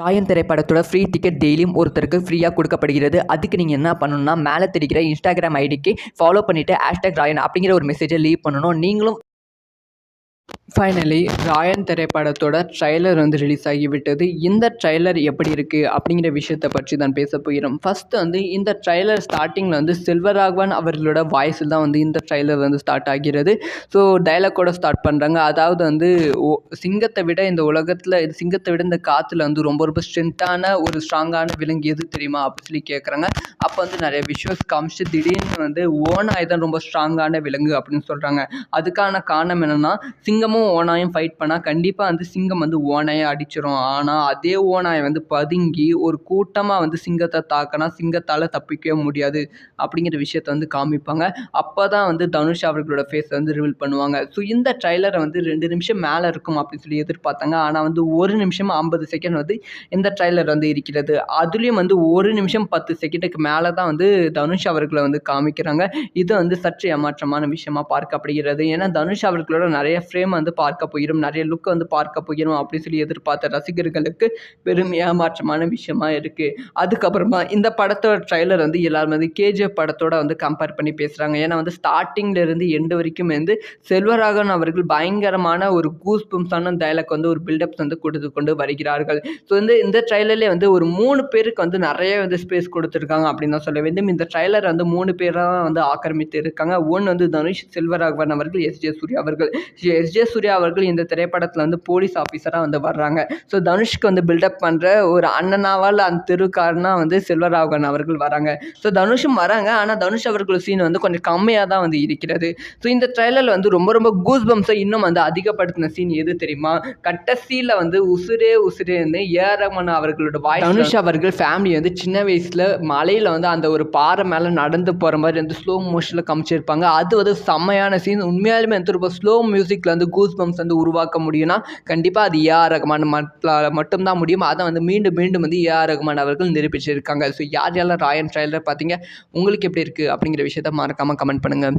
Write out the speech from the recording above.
ராயன் திரைப்படத்தோட free ticket டெய்லியும் ஒருத்தருக்கு ஃப்ரீயாக கொடுக்கப்படுகிறது. அதுக்கு நீங்கள் என்ன பண்ணணும்னா, மேலே தெரிகிற இன்ஸ்டாகிராம் ஐடிக்கு ஃபாலோ பண்ணிவிட்டு #ராயன் அப்படிங்கிற ஒரு மெசேஜை லீவ் பண்ணணும். நீங்களும் ஃபைனலி ராயன் திரைப்படத்தோட ட்ரைலர் ரிலீஸ் ஆகிவிட்டது. இந்த ட்ரைலர் எப்படி இருக்குது அப்படிங்கிற விஷயத்தை பற்றி தான் பேச போகிறோம். ஃபஸ்ட்டு இந்த ட்ரைலர் ஸ்டார்டிங்கில் செல்வராகவன் அவர்களோட வாய்ஸில் தான் இந்த ட்ரைலர் ஸ்டார்ட் ஆகிறது. ஸோ டைலாக்கோட ஸ்டார்ட் பண்ணுறாங்க. அதாவது சிங்கத்தை விட இந்த உலகத்தில் சிங்கத்தை விட இந்த காற்றுல ரொம்ப ரொம்ப ஒரு ஸ்ட்ராங்கான விலங்கு எது தெரியுமா அப்படின்னு சொல்லி கேட்குறாங்க. அப்போ நிறைய விஷுவல்ஸ் காமிச்சு திடீர்னு ஓநாய் தான் ரொம்ப ஸ்ட்ராங்கான விலங்கு அப்படின்னு சொல்கிறாங்க. அதுக்கான காரணம் என்னென்னா, சிங்கமும் ஓனாயும் ஃபைட் பண்ணால் கண்டிப்பாக சிங்கம் ஓனாயை அடிச்சிடும். ஆனால் அதே ஓனாயை பதுங்கி ஒரு கூட்டமாக சிங்கத்தை தாக்கினா சிங்கத்தால் தப்பிக்கவே முடியாது அப்படிங்கிற விஷயத்தை காமிப்பாங்க. அப்போ தான் தனுஷ் அவர்களோட ஃபேஸை ரிவீல் பண்ணுவாங்க. ஸோ இந்த ட்ரைலரை 2 நிமிஷம் மேலே இருக்கும் அப்படின்னு சொல்லி எதிர்பார்த்தாங்க. ஆனால் 1 நிமிஷம் 50 செகண்ட் இந்த ட்ரைலர் இருக்கிறது. அதுலேயும் 1 நிமிஷம் 10 செகண்டுக்கு மேலே தான் தனுஷ் அவர்களை காமிக்கிறாங்க. இது சற்று ஏமாற்றமான விஷயமா பார்க்கப்படுகிறது. ஏன்னா தனுஷ் அவர்களோட நிறைய ஃப்ரேம் பார்க்க போகிறோம், நிறைய லுக் பார்க்க போகிறோம் அப்படின்னு சொல்லி எதிர்பார்த்த ரசிகர்களுக்கு பெரும் ஏமாற்றமான விஷயமா இருக்கு. அதுக்கப்புறமா இந்த படத்தோட ட்ரைலர் எல்லாரும் கேஜிஎஃப் படத்தோட கம்பேர் பண்ணி பேசுறாங்க. ஏன்னா ஸ்டார்டிங்ல இருந்து எண்டு வரைக்கும் செல்வராகவன் அவர்கள் பயங்கரமான ஒரு கூஸ் பம்ஸான டைலாக் ஒரு பில்டப் கொடுத்து கொண்டு வருகிறார்கள். ஸோ இந்த ட்ரைலர்லேயே ஒரு 3 பேருக்கு நிறைய ஸ்பேஸ் கொடுத்துருக்காங்க அப்படின்னு தான் சொல்ல வேண்டும். இந்த ட்ரைலர் 3 பேராக ஆக்கிரமித்து இருக்காங்க. ஒன்று தனுஷ், செல்வராகவன் அவர்கள், எஸ்.ஜே. சூர்யா அவர்கள். எஸ்.ஜே. சூர்யா அவர்கள் இந்த திரைப்படத்தில் போலீஸ் ஆஃபீஸராக வர்றாங்க. ஸோ தனுஷ்க்கு பில்டப் பண்ணுற ஒரு அண்ணனாவால் அந்த தெருக்காரனாக செல்வராகவன் அவர்கள் வராங்க. ஸோ தனுஷும் வராங்க. ஆனால் தனுஷ் அவர்கள் சீன் கொஞ்சம் கம்மியாக தான் இருக்கிறது. ஸோ இந்த ட்ரைலரில் ரொம்ப ரொம்ப கூஸ் பம்ஸை இன்னும் அதிகப்படுத்தின சீன் எது தெரியுமா? கடைசியில் உசுரே உசுரேன்னு ஏஆர் ரஹ்மான் அவர்களோட வாய்ஸ். தனுஷ் அவர்கள் ஃபேமிலி சின்ன வயசில் மலையில் அந்த ஒரு பாறை மேலே நடந்து போகிற மாதிரி ஸ்லோ மோஷனில் காமிச்சிருப்பாங்க. அது செம்மையான சீன். உண்மையாலுமே ரொம்ப ஸ்லோ மியூசிக்கில் கூஸ் பம்ப்ஸ் உருவாக்க முடியும்னா கண்டிப்பாக அது ஏஆர் ரஹ்மான் மட்டும்தான் முடியும். அதை மீண்டும் மீண்டும் ஏஆர் ரஹ்மான் அவர்கள் நிரூபிச்சிருக்காங்க. ஸோ யாரெல்லாம் ராயன் ட்ரைலர் பார்த்தீங்க, உங்களுக்கு எப்படி இருக்குது அப்படிங்கிற விஷயத்த மறக்காமல் கமெண்ட் பண்ணுங்கள்.